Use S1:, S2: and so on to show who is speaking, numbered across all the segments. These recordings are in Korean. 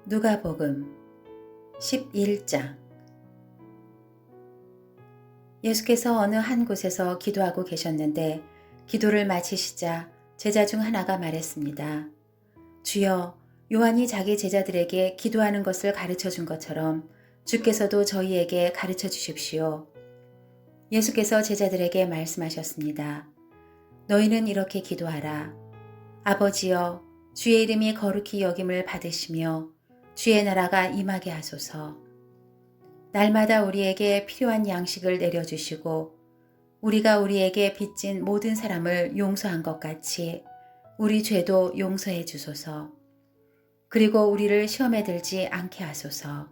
S1: 누가복음 11장. 예수께서 어느 한 곳에서 기도하고 계셨는데 기도를 마치시자 제자 중 하나가 말했습니다. 주여, 요한이 자기 제자들에게 기도하는 것을 가르쳐 준 것처럼 주께서도 저희에게 가르쳐 주십시오. 예수께서 제자들에게 말씀하셨습니다. 너희는 이렇게 기도하라. 아버지여, 주의 이름이 거룩히 여김을 받으시며 주의 나라가 임하게 하소서. 날마다 우리에게 필요한 양식을 내려주시고 우리가 우리에게 빚진 모든 사람을 용서한 것 같이 우리 죄도 용서해 주소서. 그리고 우리를 시험에 들지 않게 하소서.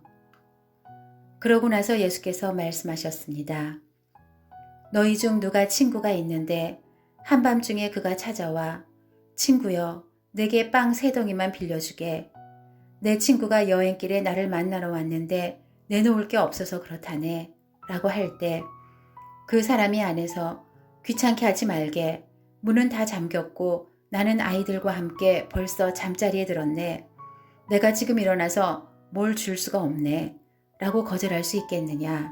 S1: 그러고 나서 예수께서 말씀하셨습니다. 너희 중 누가 친구가 있는데 한밤중에 그가 찾아와 친구여, 내게 빵 3덩이만 빌려주게. 내 친구가 여행길에 나를 만나러 왔는데 내놓을 게 없어서 그렇다네 라고 할 때 그 사람이 안에서 귀찮게 하지 말게. 문은 다 잠겼고 나는 아이들과 함께 벌써 잠자리에 들었네. 내가 지금 일어나서 뭘 줄 수가 없네 라고 거절할 수 있겠느냐.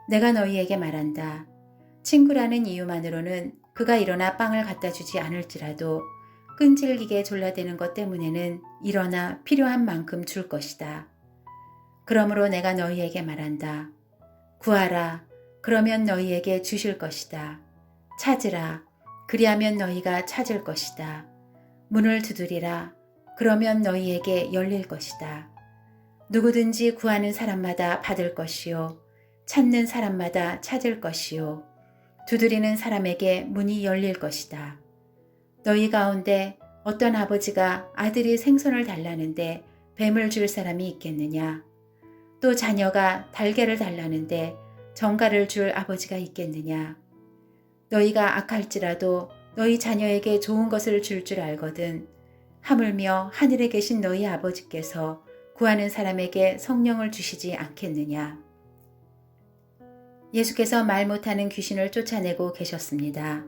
S1: 내가 너희에게 말한다. 친구라는 이유만으로는 그가 일어나 빵을 갖다 주지 않을지라도 끈질기게 졸라대는 것 때문에는 일어나 필요한 만큼 줄 것이다. 그러므로 내가 너희에게 말한다. 구하라. 그러면 너희에게 주실 것이다. 찾으라. 그리하면 너희가 찾을 것이다. 문을 두드리라. 그러면 너희에게 열릴 것이다. 누구든지 구하는 사람마다 받을 것이요. 찾는 사람마다 찾을 것이요. 두드리는 사람에게 문이 열릴 것이다. 너희 가운데 어떤 아버지가 아들이 생선을 달라는데 뱀을 줄 사람이 있겠느냐? 또 자녀가 달걀을 달라는데 정갈을 줄 아버지가 있겠느냐? 너희가 악할지라도 너희 자녀에게 좋은 것을 줄 줄 알거든. 하물며 하늘에 계신 너희 아버지께서 구하는 사람에게 성령을 주시지 않겠느냐? 예수께서 말 못하는 귀신을 쫓아내고 계셨습니다.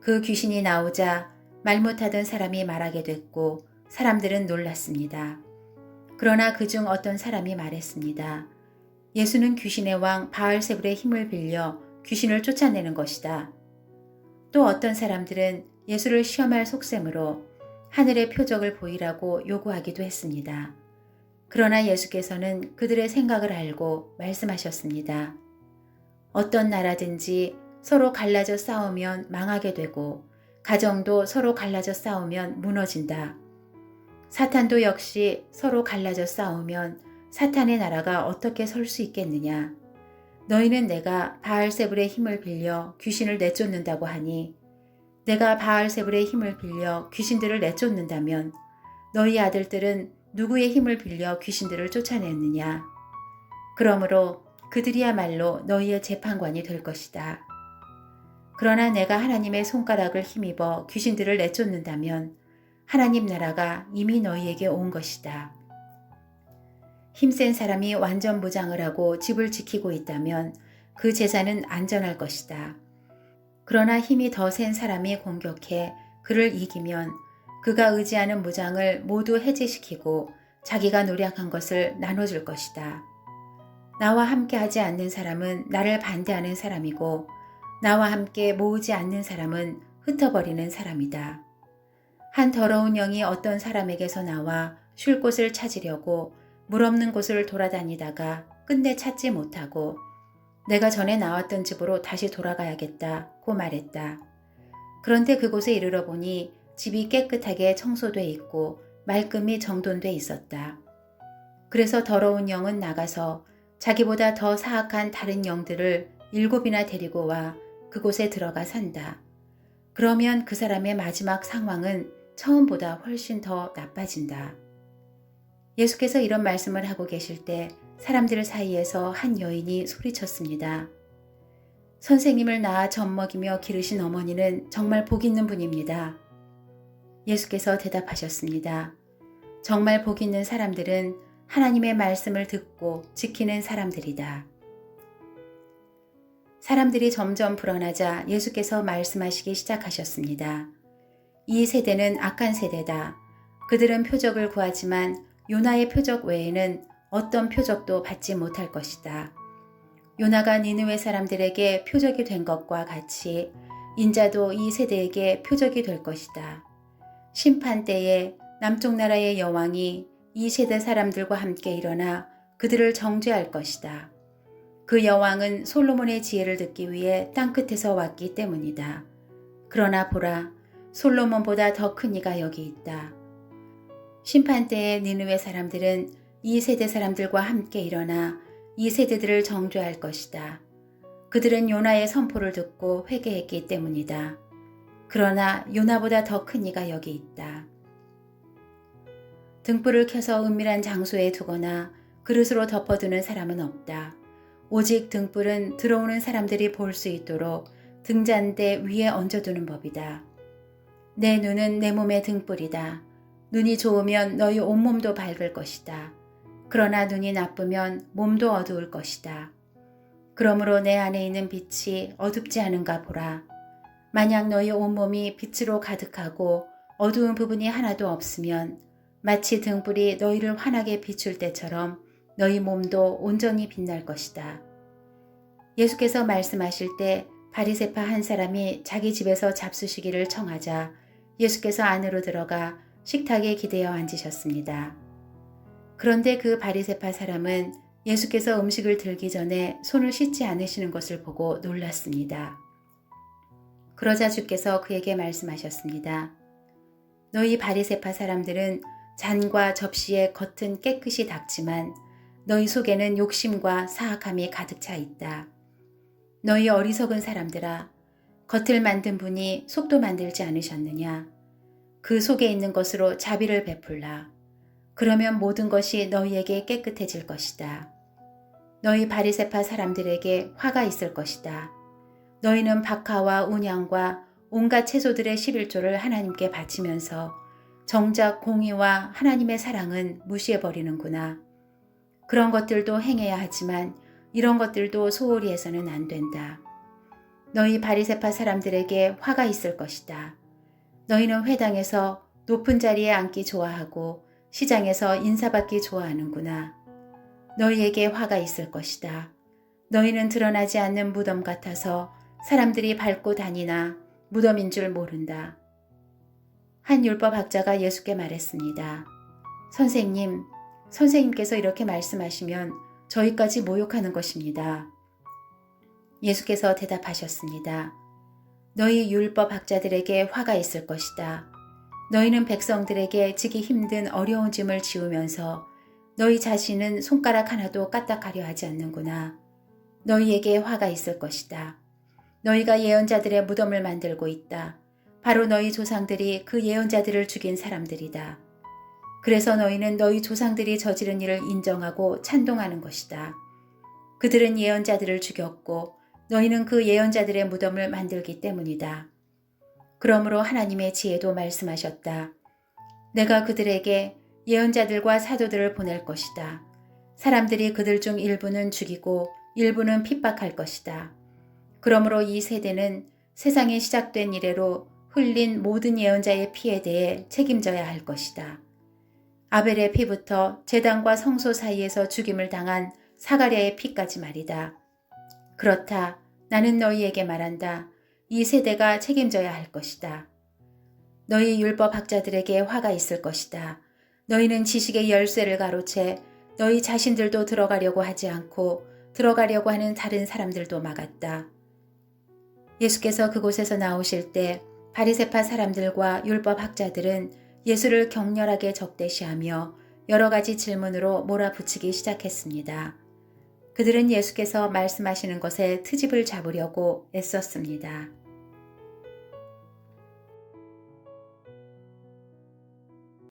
S1: 그 귀신이 나오자 말 못하던 사람이 말하게 됐고 사람들은 놀랐습니다. 그러나 그중 어떤 사람이 말했습니다. 예수는 귀신의 왕 바알세불의 힘을 빌려 귀신을 쫓아내는 것이다. 또 어떤 사람들은 예수를 시험할 속셈으로 하늘의 표적을 보이라고 요구하기도 했습니다. 그러나 예수께서는 그들의 생각을 알고 말씀하셨습니다. 어떤 나라든지 서로 갈라져 싸우면 망하게 되고 가정도 서로 갈라져 싸우면 무너진다. 사탄도 역시 서로 갈라져 싸우면 사탄의 나라가 어떻게 설 수 있겠느냐. 너희는 내가 바알세불의 힘을 빌려 귀신을 내쫓는다고 하니 내가 바알세불의 힘을 빌려 귀신들을 내쫓는다면 너희 아들들은 누구의 힘을 빌려 귀신들을 쫓아냈느냐. 그러므로 그들이야말로 너희의 재판관이 될 것이다. 그러나 내가 하나님의 손가락을 힘입어 귀신들을 내쫓는다면 하나님 나라가 이미 너희에게 온 것이다. 힘센 사람이 완전 무장을 하고 집을 지키고 있다면 그 재산은 안전할 것이다. 그러나 힘이 더 센 사람이 공격해 그를 이기면 그가 의지하는 무장을 모두 해제시키고 자기가 노력한 것을 나눠줄 것이다. 나와 함께 하지 않는 사람은 나를 반대하는 사람이고 나와 함께 모으지 않는 사람은 흩어버리는 사람이다. 한 더러운 영이 어떤 사람에게서 나와 쉴 곳을 찾으려고 물 없는 곳을 돌아다니다가 끝내 찾지 못하고 내가 전에 나왔던 집으로 다시 돌아가야겠다고 말했다. 그런데 그곳에 이르러 보니 집이 깨끗하게 청소돼 있고 말끔히 정돈돼 있었다. 그래서 더러운 영은 나가서 자기보다 더 사악한 다른 영들을 7이나 데리고 와 그곳에 들어가 산다. 그러면 그 사람의 마지막 상황은 처음보다 훨씬 더 나빠진다. 예수께서 이런 말씀을 하고 계실 때 사람들 사이에서 한 여인이 소리쳤습니다. 선생님을 낳아 젖먹이며 기르신 어머니는 정말 복 있는 분입니다. 예수께서 대답하셨습니다. 정말 복 있는 사람들은 하나님의 말씀을 듣고 지키는 사람들이다. 사람들이 점점 불어나자 예수께서 말씀하시기 시작하셨습니다. 이 세대는 악한 세대다. 그들은 표적을 구하지만 요나의 표적 외에는 어떤 표적도 받지 못할 것이다. 요나가 니느웨 사람들에게 표적이 된 것과 같이 인자도 이 세대에게 표적이 될 것이다. 심판 때에 남쪽 나라의 여왕이 이 세대 사람들과 함께 일어나 그들을 정죄할 것이다. 그 여왕은 솔로몬의 지혜를 듣기 위해 땅끝에서 왔기 때문이다. 그러나 보라, 솔로몬보다 더 큰 이가 여기 있다. 심판 때에 니느웨 사람들은 이 세대 사람들과 함께 일어나 이 세대들을 정죄할 것이다. 그들은 요나의 선포를 듣고 회개했기 때문이다. 그러나 요나보다 더 큰 이가 여기 있다. 등불을 켜서 은밀한 장소에 두거나 그릇으로 덮어두는 사람은 없다. 오직 등불은 들어오는 사람들이 볼 수 있도록 등잔대 위에 얹어두는 법이다. 내 눈은 내 몸의 등불이다. 눈이 좋으면 너희 온몸도 밝을 것이다. 그러나 눈이 나쁘면 몸도 어두울 것이다. 그러므로 내 안에 있는 빛이 어둡지 않은가 보라. 만약 너희 온몸이 빛으로 가득하고 어두운 부분이 하나도 없으면 마치 등불이 너희를 환하게 비출 때처럼 너희 몸도 온전히 빛날 것이다. 예수께서 말씀하실 때 바리새파 한 사람이 자기 집에서 잡수시기를 청하자 예수께서 안으로 들어가 식탁에 기대어 앉으셨습니다. 그런데 그 바리새파 사람은 예수께서 음식을 들기 전에 손을 씻지 않으시는 것을 보고 놀랐습니다. 그러자 주께서 그에게 말씀하셨습니다. 너희 바리새파 사람들은 잔과 접시의 겉은 깨끗이 닦지만 너희 속에는 욕심과 사악함이 가득 차 있다. 너희 어리석은 사람들아, 겉을 만든 분이 속도 만들지 않으셨느냐? 그 속에 있는 것으로 자비를 베풀라. 그러면 모든 것이 너희에게 깨끗해질 것이다. 너희 바리새파 사람들에게 화가 있을 것이다. 너희는 박하와 운양과 온갖 채소들의 11조를 하나님께 바치면서 정작 공의와 하나님의 사랑은 무시해버리는구나. 그런 것들도 행해야 하지만 이런 것들도 소홀히 해서는 안 된다. 너희 바리새파 사람들에게 화가 있을 것이다. 너희는 회당에서 높은 자리에 앉기 좋아하고 시장에서 인사받기 좋아하는구나. 너희에게 화가 있을 것이다. 너희는 드러나지 않는 무덤 같아서 사람들이 밟고 다니나 무덤인 줄 모른다. 한 율법학자가 예수께 말했습니다. 선생님께서 이렇게 말씀하시면 저희까지 모욕하는 것입니다. 예수께서 대답하셨습니다. 너희 율법학자들에게 화가 있을 것이다. 너희는 백성들에게 지기 힘든 어려운 짐을 지우면서 너희 자신은 손가락 하나도 까딱하려 하지 않는구나. 너희에게 화가 있을 것이다. 너희가 예언자들의 무덤을 만들고 있다. 바로 너희 조상들이 그 예언자들을 죽인 사람들이다. 그래서 너희는 너희 조상들이 저지른 일을 인정하고 찬동하는 것이다. 그들은 예언자들을 죽였고 너희는 그 예언자들의 무덤을 만들기 때문이다. 그러므로 하나님의 지혜도 말씀하셨다. 내가 그들에게 예언자들과 사도들을 보낼 것이다. 사람들이 그들 중 일부는 죽이고 일부는 핍박할 것이다. 그러므로 이 세대는 세상이 시작된 이래로 흘린 모든 예언자의 피에 대해 책임져야 할 것이다. 아벨의 피부터 제단과 성소 사이에서 죽임을 당한 사가랴의 피까지 말이다. 그렇다. 나는 너희에게 말한다. 이 세대가 책임져야 할 것이다. 너희 율법학자들에게 화가 있을 것이다. 너희는 지식의 열쇠를 가로채 너희 자신들도 들어가려고 하지 않고 들어가려고 하는 다른 사람들도 막았다. 예수께서 그곳에서 나오실 때 바리새파 사람들과 율법학자들은 예수를 격렬하게 적대시하며 여러 가지 질문으로 몰아붙이기 시작했습니다. 그들은 예수께서 말씀하시는 것에 트집을 잡으려고 애썼습니다.